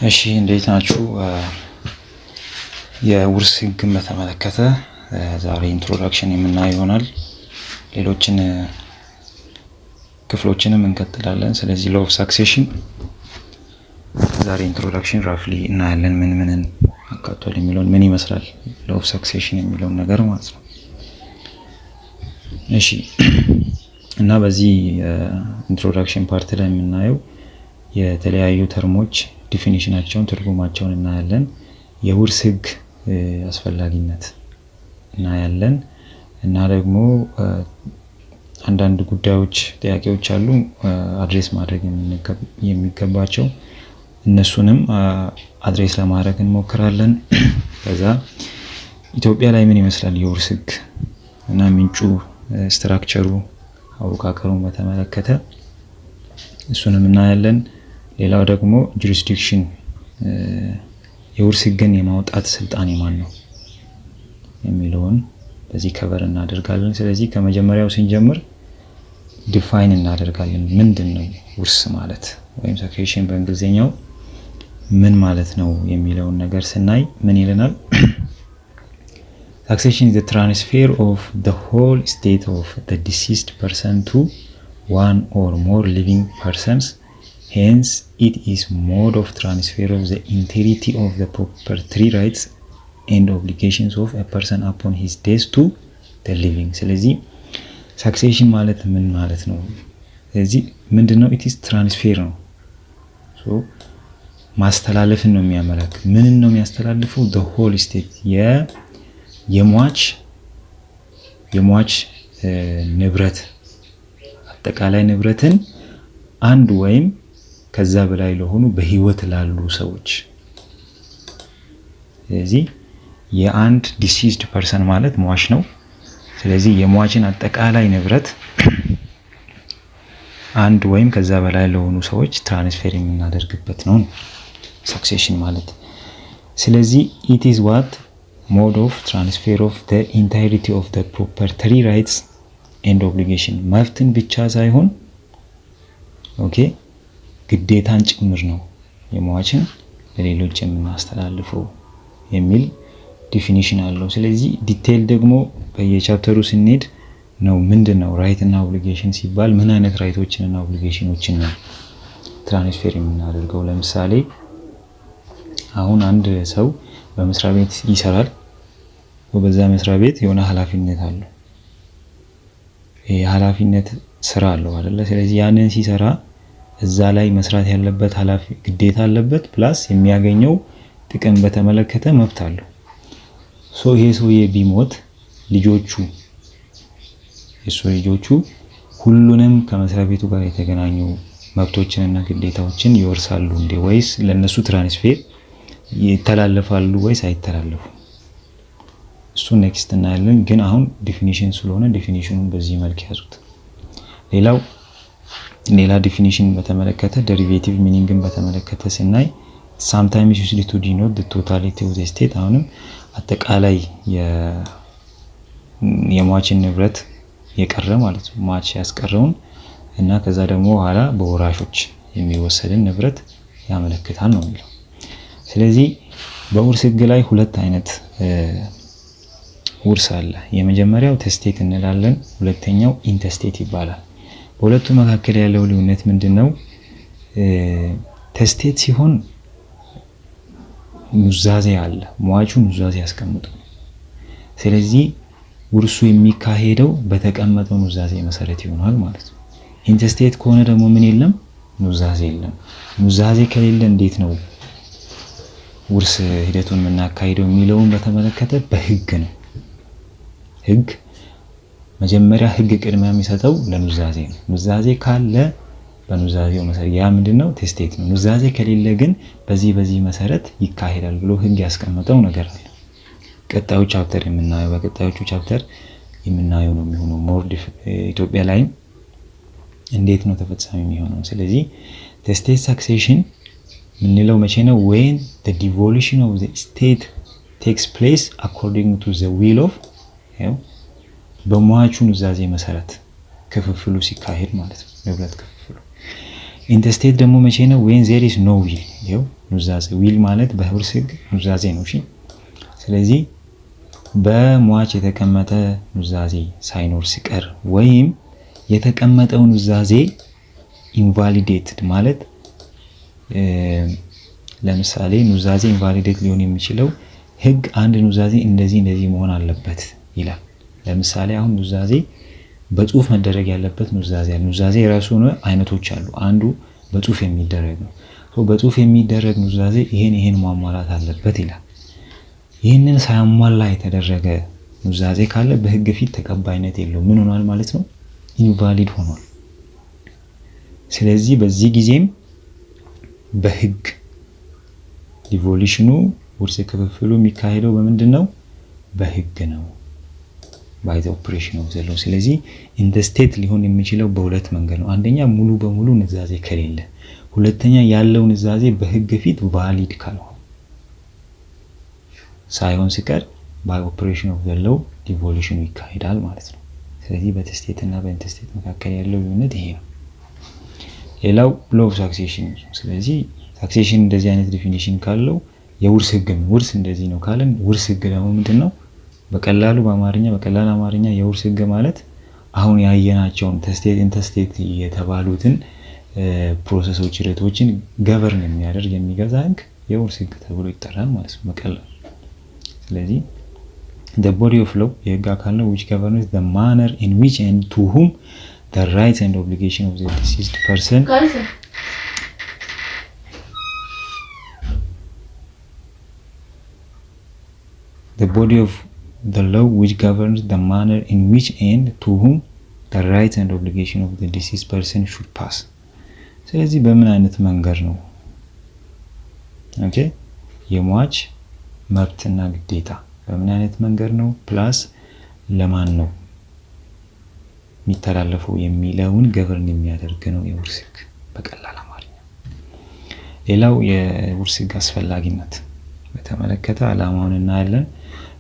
እሺ እንዴት ናችሁ? የውርስ ህግን በተመለከተ ዛሬ ኢንትሮዳክሽን የምናየው ይሆናል። ሌሎችን ክፍሎችንም እንቀጥላለን። ስለዚህ ሎው ኦፍ ሳክሴሽን ዛሬ ኢንትሮዳክሽን ራፍሊ እናያለን። ምንን አካቷል የሚለውን ምን ይመስላል ሎው ኦፍ ሳክሴሽን የሚለውን ነገር ማለት ነው። እሺ እና በዚህ ኢንትሮዳክሽን ፓርት ላይ የምናየው የተለያዩ ተርሞች ዲፊኒሽናቸውን ትርጉማቸውን እናያለን። የውርስ ህግ አስፈላጊነት እናያለን እና ደግሞ አንዳንድ ጉዳዮች ጥያቄዎች አሉ አድሬስ ማድረግ የሚገባቸው እነሱንም አድሬስ ለማድረግ እንሞክራለን። ከዛ ኢትዮጵያ ላይ ምን ይመስላል የውርስ ህግ እና ምንጩ ስትራክቸሩ አወቃቀሩን በተመለከተ እሱንም እናያለን። ሌላው ደግሞ ጁሪስዲክሽን የውርስ ህግን የማውጣት ስልጣን የማን ነው የሚለውን በዚህ ከቨር እናደርጋለን። ስለዚህ ከመጀመሪያው ስንጀምር ዲፋይን እናደርጋለን ምንድነው ውርስ ማለት ወይም ሳክሴሽን በእንግሊዘኛው ምን ማለት ነው የሚለውን ነገር ስናይ ምን ይለናል? Succession is the transfer of the whole estate of the deceased person to one or more living persons. Hence, it is mode of transfer of the entirety of the property rights and obligations of a person upon his death to the living. ስለዚህ succession ማለት ምን ማለት ነው? ስለዚህ ምንድነው? it is transfer ነው። so ማስተላለፍን ነው የሚያመለክት። ምንን ነው የሚያስተላልፈው? the whole estate የሟች ንብረት አጠቃላይ ንብረትን አንድ ወይም ከዛ በላይ ለሆኑ በህይወት ላሉ ሰዎች። ስለዚህ የአንድ ዲሲዝድ ፐርሰን ማለት ሟች ነው። ስለዚህ የሟችን አጠቃላይ ንብረት አንድ ወይም ከዛ በላይ ለሆኑ ሰዎች ትራንስፈር የምናደርግበት ነው ሰክሴሽን ማለት። ስለዚህ it is what mode of transfer of the entirety of the property rights and obligation መፍትን ብቻ ሳይሆን ኦኬ ግዴታን ጭምር ነው የሟችን ለሌሎች የምናስተላልፈው የሚል ዲፊኒሽን አለው። ስለዚህ ዲቴል ደግሞ በየቻፕተሩ ስንሄድ ነው ምንድነው ራይት እና ኦብሊጌሽን ሲባል ምን አይነት ራይቶችን እና ኦብሊጌሽኖችን ነው ትራንስፈር የምናደርገው። ለምሳሌ አሁን አንድ ሰው በመስሪያ ቤት ይሰራል። በዛ መስሪያ ቤት የሆነ ኃላፊነት አለው። ይሄ ኃላፊነት ስራ አለው አይደለ? ስለዚህ ያንን ሲሰራ እዛ ላይ መስራት ያለበት ኃላፊ ግዴታ አለበት ፕላስ የሚያገኘው ጥቅም በተመለከተ መብት አለው። ይሄ ሰውዬ ቢሞት ልጆቹ ሁሉንም ከመስሪያ ቤቱ ጋር የተገናኙ መብቶችንና ግዴታዎችን ይወርሳሉ እንዴ? ወይስ ለነሱ ትራንስፈር ይተላለፋሉ ወይስ አይተላለፉ? እሱ ኔክስት እናያለን። ግን አሁን ዲፊኒሽን ስለሆነ ዲፊኒሽኑን በዚህ መልክ ያዙት። ሌላ ዲፊኒሽን በተመለከተ ዴሪቬቲቭ ሚኒንግን በተመለከተ ስናይ sometimes used to denote the totality of the estate አሁንም አጠቃላይ የሟችን ንብረት የቀረ ማለት ነው ሟች ያስቀረውን እና ከዛ ደግሞ ኋላ በወራሾች የሚወሰድን ንብረት ያመለክታል ነው የሚለው። ስለዚህ በውርስ ህግ ላይ ሁለት አይነት ውርስ አለ። የመጀመሪያው ተስቴት እንላለን፣ ሁለተኛው ኢንተስቴት ይባላል። በሁለቱ መካከል ያለው ልዩነት ምንድነው? ተስቴት ሲሆን ኑዛዜ አለ፣ ሟቹ ኑዛዜ ያስቀምጣል። ስለዚህ ውርሱ የሚካሄደው በተቀመጠው ኑዛዜ መሰረት ይሆናል ማለት ነው። ኢንተስቴት ከሆነ ደግሞ ምን የለም? ኑዛዜ የለም። ኑዛዜ ከሌለ እንዴት ነው ውርስ ሂደቱን የምናካሂደው የሚለውን በተመለከተ በህግ ነው። ህግ መጀመሪያ ህግ ቅድሚያ የሚሰጠው ለኑዛዜ ነው። ኑዛዜ ካለ በኑዛዜው መሰረት ያ ምንድነው? ቴስቴት ነው። ኑዛዜ ከሌለ ግን በዚህ መሰረት ይካሄዳል ብሎ ህግ ያስቀመጠው ነገር አለ። በቀጣዮቹ ቻፕተር የምናየው ነው የሚሆነው ሞር ኢትዮጵያ ላይ እንዴት ነው ተፈጻሚ የሚሆነው። ስለዚህ ቴስቴት ሳክሴሽን ምንለው መቼ ነው? when the devolution of the estate takes place according to the will of በሟቹ ኑዛዜ መሰረት ክፍፍሉ ሲካሄድ ማለት ነው። ንብረት ክፍፍሉ ኢንተስቴት ደግሞ መቼ ነው? when there is no will ኑዛዜ ዊል ማለት በውርስ ህግ ኑዛዜ ነው። እሺ ስለዚህ በሟች የተቀመጠ ኑዛዜ ሳይኖር ሲቀር ወይም የተቀመጠው ኑዛዜ ኢንቫሊዴትድ ማለት ለምሳሌ ኑዛዜ ኢንቫሊዴት ሊሆን የሚችለው ህግ አንድ ኑዛዜ እንደዚህ መሆን አለበት ይላል። ለምሳሌ አሁን ኑዛዜ በጽሁፍ መደረግ ያለበት ኑዛዜ አለ። ኑዛዜ የራሱ አይነቶች አሉ። አንዱ በጽሁፍ የሚደረግ ነው። በጽሁፍ የሚደረግ ኑዛዜ ይሄን ማሟላት አለበት ይላል። ይህንን ሳያሟላ የተደረገ ኑዛዜ ካለ በህግ ፊት ተቀባይነት የለውም። ምን ሆኗል ማለት ነው? ኢንቫሊድ ሆኗል። ስለዚህ በዚህ ጊዜም በህግ ዲቮሉሽኑ ውርስ ክፍፍሉ የሚካሄደው በምንድነው? በህግ ነው። by the operation of the law። ስለዚህ in the state ሊሆን የሚችለው በሁለት መንገድ ነው። አንደኛ ሙሉ በሙሉ ኑዛዜ ከሌለ፣ ሁለተኛ ያለው ኑዛዜ በህግ ፊት ቫሊድ ካልሆነ ሳይሆን ሲቀር by operation of the law ዲቮሉሽኑ ይካሄዳል ማለት ነው። ስለዚህ በተስቴት እና በኢንተስቴት መካከል ያለው ልዩነት ይሄ ነው። ሌላው law of succession። ስለዚህ succession እንደዚህ አይነት ዲፊኒሽን ካለው የውርስ ህግ ነው። ውርስ እንደዚህ ነው ካለን ውርስ ህግ ደግሞ ምንድነው? በቀላል አማርኛ የውርስ ህግ ማለት አሁን ያየናቸውን ተስቴት ኢንተስቴት የተባሉትን ፕሮሰሶች ሂደቶችን ገቨርን የሚያደርግ የሚገዛ ህግ የውርስ ህግ ተብሎ ይጠራል ማለት ነው በቀላሉ። ስለዚህ the body of law የህግ አካል ነው which governs the manner in which and to whom the rights and obligation of the deceased person the body of the law which governs the manner in which and to whom the rights and obligation of the deceased person should pass። ስለዚህ በምን አይነት መንገድ ነው ኦኬ የሟች መብትና ግዴታ በምን አይነት መንገድ ነው ፕላስ ለማን ነው የሚተላለፈው የሚለውን ገቨርን የሚያደርግ ነው የውርስ ህግ በቀላል አማርኛ። ሌላው የውርስ ህግ አስፈላጊነት በተመለከተ ዓላማውን እናያለን።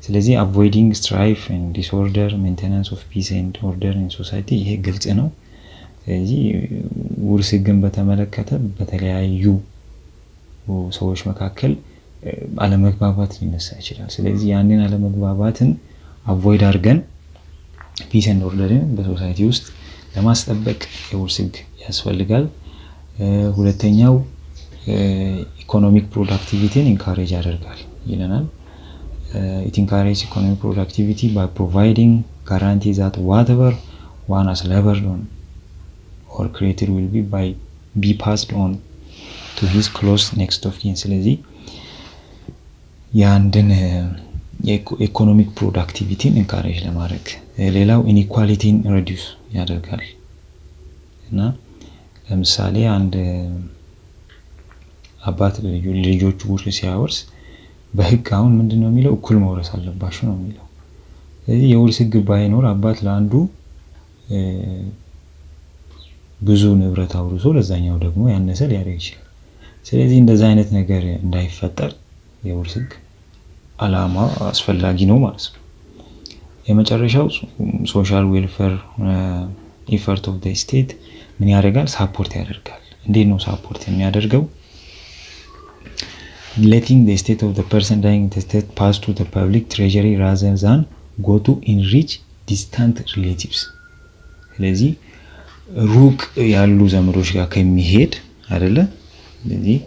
ስለዚህ avoiding strife and disorder, maintenance of peace and order in society ይሄ ግልጽ ነው። ስለዚህ ውርስ ህግን በተመለከተ በተለያዩ ሰዎች መካከል አለመግባባት ሊነሳ ይችላል። ስለዚህ ያንን አለመግባባትን አቮይድ አድርገን ፒስ ኤንድ ኦርደርን በሶሳይቲ ውስጥ ለማስጠበቅ የውርስ ህግ ያስፈልጋል። ሁለተኛው ኢኮኖሚክ ፕሮዳክቲቪቲን ኢንካሬጅ ያደርጋል ይለናል። it encourages economic productivity by providing guarantees that whatever one has labored on or created will be passed on to his close next of kin። ስለዚህ ያንድን የኢኮኖሚክ ፕሮዳክቲቪቲን ኢንካሬጅ ለማድረግ ሌላው ኢንኢኳሊቲን ሪዲዩስ ያደርጋል እና ለምሳሌ አንድ አባት ልጆቹ ውርስ ሲያወርስ በህግ አሁን ምንድነው የሚለው እኩል መውረስ አለባችሁ ነው የሚለው። ስለዚህ የውርስ ህግ ባይኖር አባት ለአንዱ ብዙ ንብረት አውርሶ ለዛኛው ደግሞ ያነሰ ሊያደርግ ይችላል። ስለዚህ እንደዛ አይነት ነገር እንዳይፈጠር የውርስ ህግ ዓላማ አስፈላጊ ነው ማለት ነው። የመጨረሻው ሶሻል ዌልፌር ኢፈርት ኦፍ ዘ ስቴት ምን ያደርጋል? ሳፖርት ያደርጋል። እንዴት ነው ሳፖርት የሚያደርገው? letting the estate of the person dying intestate pass to the public treasury rather than go to enrich distant relatives። ስለዚህ ሩቅ ያሉ ዘመዶች ጋር ከሚሄድ አይደለ ስለዚህ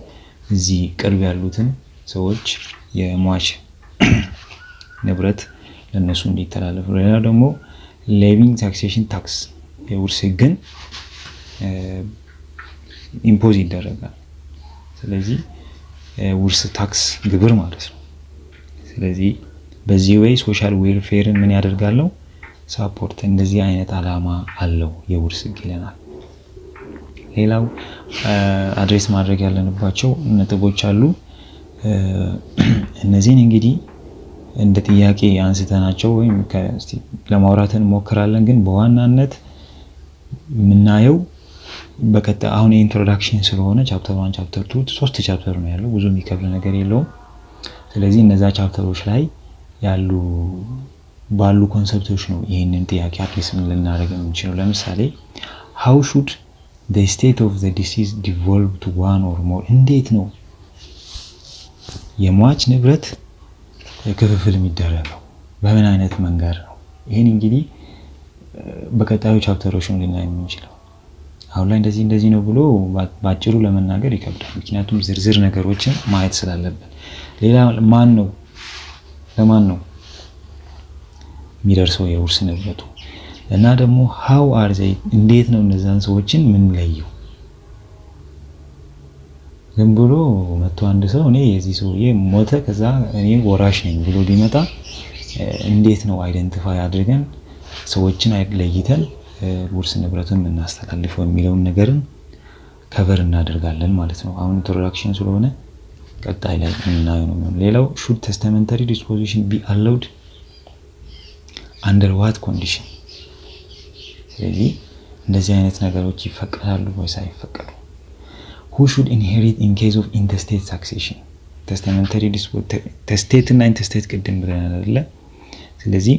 እዚህ ቅርብ ያሉትን ሰዎች የሟች ንብረት ለነሱ እንዲተላለፍ። ሌላ ደግሞ ሌቪንግ ታክሴሽን ታክስ የውርስ ህግን ኢምፖዝ ይደረጋል። ስለዚህ ውርስ ታክስ ግብር ማለት ነው። ስለዚህ በዚህ ወይ ሶሻል ዌልፌርን ምን ያደርጋል? ሳፖርት። እንደዚህ አይነት ዓላማ አለው የውርስ ህግ ይለናል። ሌላው አድሬስ ማድረግ ያለንባቸው ነጥቦች አሉ። እነዚህን እንግዲህ እንደ ጥያቄ አንስተናቸው ወይም ለማውራት እንሞክራለን። ግን በዋናነት የምናየው በቀጣይ አሁን ኢንትሮዳክሽን ስለሆነ ቻፕተር 1 ቻፕተር 2 3 ቻፕተር ነው ያለው። ብዙ የሚከብድ ነገር የለውም። ስለዚህ እነዛ ቻፕተሮች ላይ ያሉ ባሉ ኮንሰፕቶች ነው ይሄንን ጥያቄ አድሬስ ልናደርግ የምንችለው። ለምሳሌ how should the state of the deceased devolve to one or more? እንዴት ነው የሟች ንብረት ክፍፍል የሚደረገው በምን አይነት መንገድ ነው? ይሄን እንግዲህ በቀጣዩ ቻፕተሮች ነው ልናይ የምንችለው። አሁን ላይ እንደዚህ ነው ብሎ ባጭሩ ለመናገር ይከብዳል። ምክንያቱም ዝርዝር ነገሮችን ማየት ስላለብን። ሌላ ለማን ነው የሚደርሰው የውርስ ንብረቱ? እና ደግሞ how are they እንዴት ነው እነዛን ሰዎችን ምን ለየው? ዝም ብሎ መጥቶ አንድ ሰው እኔ የዚህ ሰውዬ ሞተ ከዛ እኔ ወራሽ ነኝ ብሎ ቢመጣ እንዴት ነው አይደንቲፋይ አድርገን ሰዎችን ለይተን ውርስ ንብረቱን የምናስተላልፈው የሚለውን ነገርን ከቨር እናደርጋለን ማለት ነው። አሁን ኢንትሮዳክሽን ስለሆነ ቀጣይ ላይ እናየው ነው። ሌላው should testamentary disposition be allowed under what condition? ስለዚህ እንደዚህ አይነት ነገሮች ይፈቀዳሉ ወይስ አይፈቀዱ? who should inherit in case of intestate succession? testamentary testate እና intestate ቅድም ብለናል አይደለ? ስለዚህ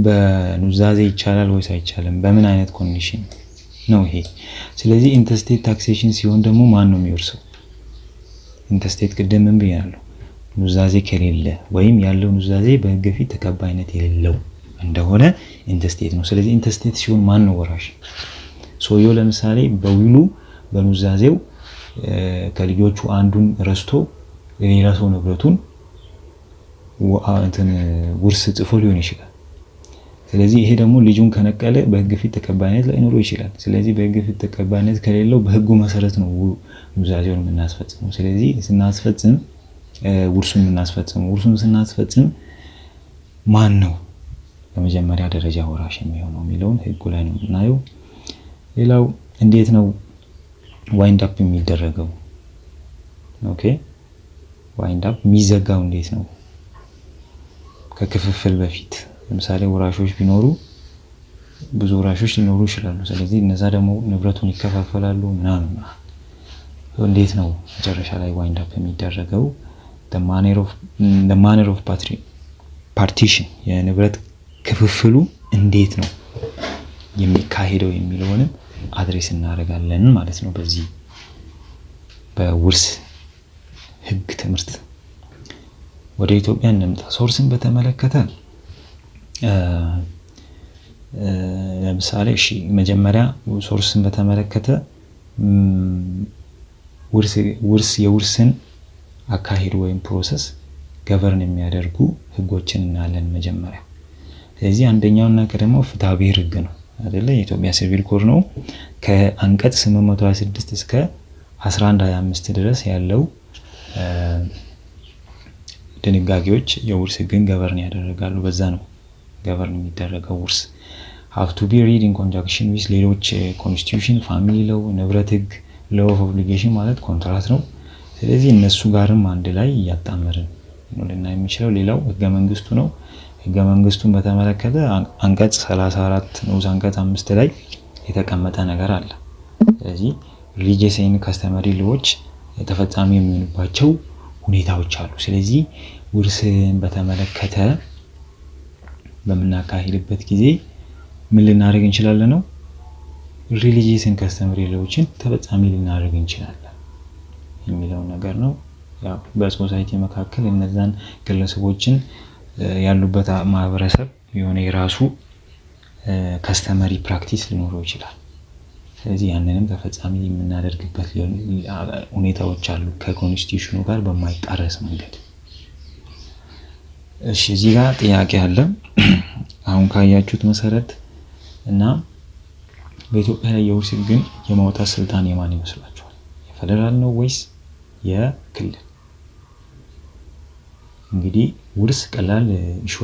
በኑዛዜ ይቻላል ወይስ አይቻልም? በምን አይነት ኮንዲሽን ነው ይሄ? ስለዚህ ኢንተስቴት ታክሴሽን ሲሆን ደግሞ ማን ነው የሚወርሰው? ኢንተስቴት ቅድም ምን ብያለሁ? ኑዛዜ ከሌለ ወይም ያለው ኑዛዜ በሕግ ፊት ተቀባይነት የሌለው እንደሆነ ኢንተስቴት ነው። ስለዚህ ኢንተስቴት ሲሆን ማን ነው ወራሽ? ሰውየው ለምሳሌ በዊሉ በኑዛዜው ከልጆቹ አንዱን ረስቶ ለሌላ ሰው ንብረቱን ውርስ ጽፎ ሊሆን ይችላል። ስለዚህ ይሄ ደግሞ ልጁን ከነቀለ በሕግ ፊት ተቀባይነት ላይኖረው ይችላል። ስለዚህ በሕግ ፊት ተቀባይነት ከሌለው በሕጉ መሰረት ነው ኑዛዜውን የምናስፈጽመው። ስለዚህ ስናስፈጽም ውርሱን ስናስፈጽም ማን ነው በመጀመሪያ ደረጃ ወራሽ የሚሆነው የሚለውን ሕጉ ላይ ነው የምናየው። ሌላው እንዴት ነው ዋይንድ አፕ የሚደረገው? ኦኬ ዋይንድ አፕ የሚዘጋው እንዴት ነው? ከክፍፍል በፊት ለምሳሌ ወራሾች ቢኖሩ ብዙ ወራሾች ሊኖሩ ይችላሉ። ስለዚህ እነዛ ደግሞ ንብረቱን ይከፋፈላሉ ምናምን። እንዴት ነው መጨረሻ ላይ ዋይንድ አፕ የሚደረገው? the manner of partition የንብረት ክፍፍሉ እንዴት ነው የሚካሄደው የሚለውንም አድሬስ እናደርጋለን ማለት ነው በዚህ በውርስ ሕግ ትምህርት። ወደ ኢትዮጵያ እንምጣ። ሶርስን በተመለከተ ለምሳሌ መጀመሪያ ሶርስን በተመለከተ የውርስን አካሄድ ወይም ፕሮሰስ ገቨርን የሚያደርጉ ሕጎችን እናያለን መጀመሪያ። ስለዚህ አንደኛውና ቀደመው ፍትሐ ብሔር ሕግ ነው አይደለ? የኢትዮጵያ ሲቪል ኮድ ነው። ከአንቀጽ 826 እስከ 1125 ድረስ ያለው ድንጋጌዎች የውርስ ሕግን ገቨርን ያደርጋሉ። በዛ ነው ገቨርን የሚደረገው ውርስ have to be read in conjunction with ሌሎች ኮንስቲቱሽን፣ ፋሚሊ ሎው፣ ንብረት ሕግ፣ ሎው ኦፍ ኦብሊጌሽን ማለት ኮንትራት ነው። ስለዚህ እነሱ ጋርም አንድ ላይ እያጣመርን ነው ልናይ የምንችለው። ሌላው ሕገ መንግስቱ ነው። ሕገ መንግስቱን በተመለከተ አንቀጽ 34 ንዑስ አንቀጽ 5 ላይ የተቀመጠ ነገር አለ። ስለዚህ ሪሊጂየስ ኤንድ ካስተመሪ ሎዎች ተፈጻሚ የሚሆኑባቸው ሁኔታዎች አሉ። ስለዚህ ውርስን በተመለከተ በምናካሂድበት ጊዜ ምን ልናደርግ እንችላለን ነው? ሪሊጂየስ ኤንድ ካስተመሪ ሎዎችን ተፈጻሚ ልናደርግ እንችላለን የሚለው ነገር ነው። ያው በሶሳይቲ መካከል እነዛን ግለሰቦችን ያሉበት ማህበረሰብ የሆነ የራሱ ካስተመሪ ፕራክቲስ ሊኖረው ይችላል። ስለዚህ ያንንም ተፈጻሚ የምናደርግበት ሁኔታዎች አሉ ከኮንስቲቱሽኑ ጋር በማይጣረስ መንገድ። እሺ እዚህ ጋር ጥያቄ አለ። አሁን ካያችሁት መሰረት እና በኢትዮጵያ ላይ የውርስ ሕግን የማውጣት ስልጣን የማን ይመስላችኋል? የፌደራል ነው ወይስ የክልል? እንግዲህ ውርስ ቀላል ኢሹ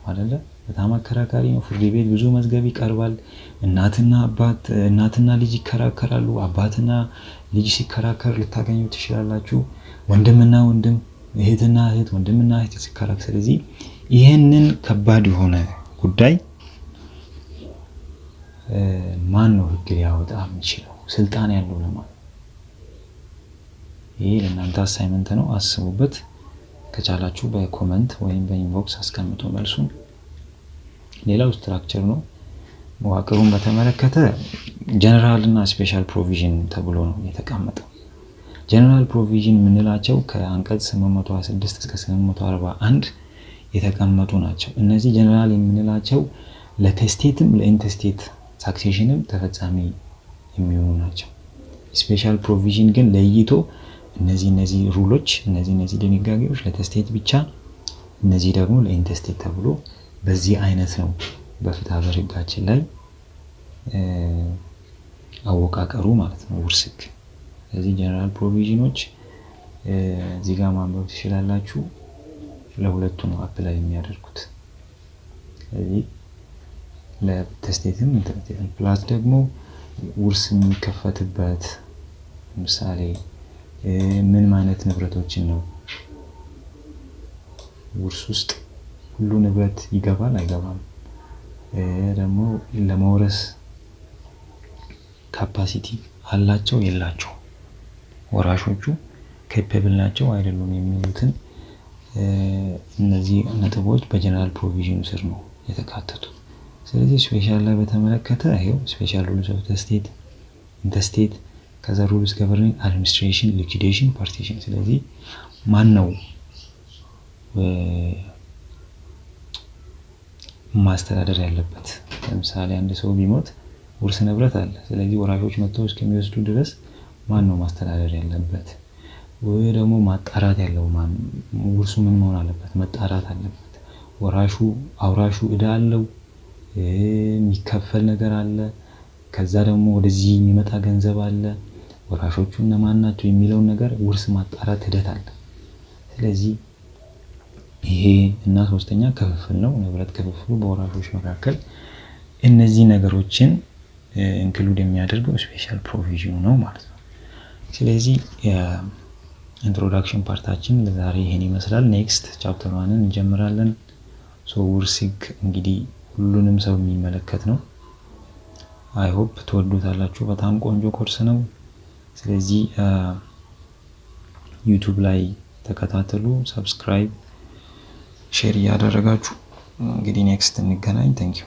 አይደለ? በጣም አከራካሪ ነው። ፍርድ ቤት ብዙ መዝገብ ይቀርባል። እናትና ልጅ ይከራከራሉ። አባትና ልጅ ሲከራከር ልታገኙ ትችላላችሁ። ወንድምና ወንድም፣ እህትና እህት፣ ወንድምና እህት ሲከራከር። ስለዚህ ይሄንን ከባድ የሆነ ጉዳይ ማን ነው ሕግ ሊያወጣ የሚችለው? ስልጣን ያለው ለማን? ይሄ ለእናንተ አሳይመንት ነው፣ አስቡበት። ከቻላችሁ በኮመንት ወይም በኢንቦክስ አስቀምጡ መልሱን። ሌላው ስትራክቸር ነው። መዋቅሩን በተመለከተ ጀነራል እና ስፔሻል ፕሮቪዥን ተብሎ ነው የተቀመጠው። ጀነራል ፕሮቪዥን የምንላቸው ከአንቀጽ 826 እስከ 841 የተቀመጡ ናቸው። እነዚህ ጀነራል የምንላቸው ለቴስቴትም ለኢንተስቴት ታክሴሽንም ተፈጻሚ የሚሆኑ ናቸው። ስፔሻል ፕሮቪዥን ግን ለይቶ እነዚህ ሩሎች እነዚህ ድንጋጌዎች ለቴስቴት ብቻ፣ እነዚህ ደግሞ ለኢንተስቴት ተብሎ በዚህ አይነት ነው በፍትሐ ብሔር ሕጋችን ላይ አወቃቀሩ ማለት ነው ውርስ ሕግ። ስለዚህ ጀነራል ፕሮቪዥኖች እዚህ ጋር ማንበብ ትችላላችሁ። ለሁለቱ ነው አፕላይ የሚያደርጉት። ስለዚህ ለቴስቴትም ፕላስ ደግሞ ውርስ የሚከፈትበት ምሳሌ ምን አይነት ንብረቶችን ነው ውርስ ውስጥ ሁሉ ንብረት ይገባል አይገባም፣ ደግሞ ለመውረስ ካፓሲቲ አላቸው የላቸው፣ ወራሾቹ ኬፓብል ናቸው አይደሉም የሚሉትን እነዚህ ነጥቦች በጀነራል ፕሮቪዥን ስር ነው የተካተቱ። ስለዚህ ስፔሻል ላይ በተመለከተ ይሄው ስፔሻል ሩልስ ኦፍ ስቴት፣ ኢንተስቴት፣ ከዛ ሩልስ ገቨርኒንግ አድሚኒስትሬሽን፣ ሊኩዊዴሽን፣ ፓርቲሽን። ስለዚህ ማን ነው ማስተዳደር ያለበት? ለምሳሌ አንድ ሰው ቢሞት ውርስ ንብረት አለ። ስለዚህ ወራሾች መጥተው እስከሚወስዱ ድረስ ማን ነው ማስተዳደር ያለበት? ወይ ደግሞ ማጣራት ያለው ማን? ውርሱ ምን መሆን አለበት? መጣራት አለበት። ወራሹ አውራሹ እዳ አለው፣ የሚከፈል ነገር አለ፣ ከዛ ደግሞ ወደዚህ የሚመጣ ገንዘብ አለ፣ ወራሾቹ እነማን ናቸው የሚለውን ነገር ውርስ ማጣራት ሂደት አለ። ስለዚህ ይሄ እና ሶስተኛ ክፍፍል ነው፣ ንብረት ክፍፍሉ በወራሾች መካከል። እነዚህ ነገሮችን ኢንክሉድ የሚያደርገው ስፔሻል ፕሮቪዥኑ ነው ማለት ነው። ስለዚህ ኢንትሮዳክሽን ፓርታችን ለዛሬ ይሄን ይመስላል። ኔክስት ቻፕተር 1 እንጀምራለን። ውርስ ሕግ እንግዲህ ሁሉንም ሰው የሚመለከት ነው። አይ ሆፕ ትወዱታላችሁ። በጣም ቆንጆ ኮርስ ነው። ስለዚህ ዩቲዩብ ላይ ተከታተሉ፣ ሰብስክራይብ፣ ሼር እያደረጋችሁ እንግዲህ ኔክስት እንገናኝ። ታንኪዩ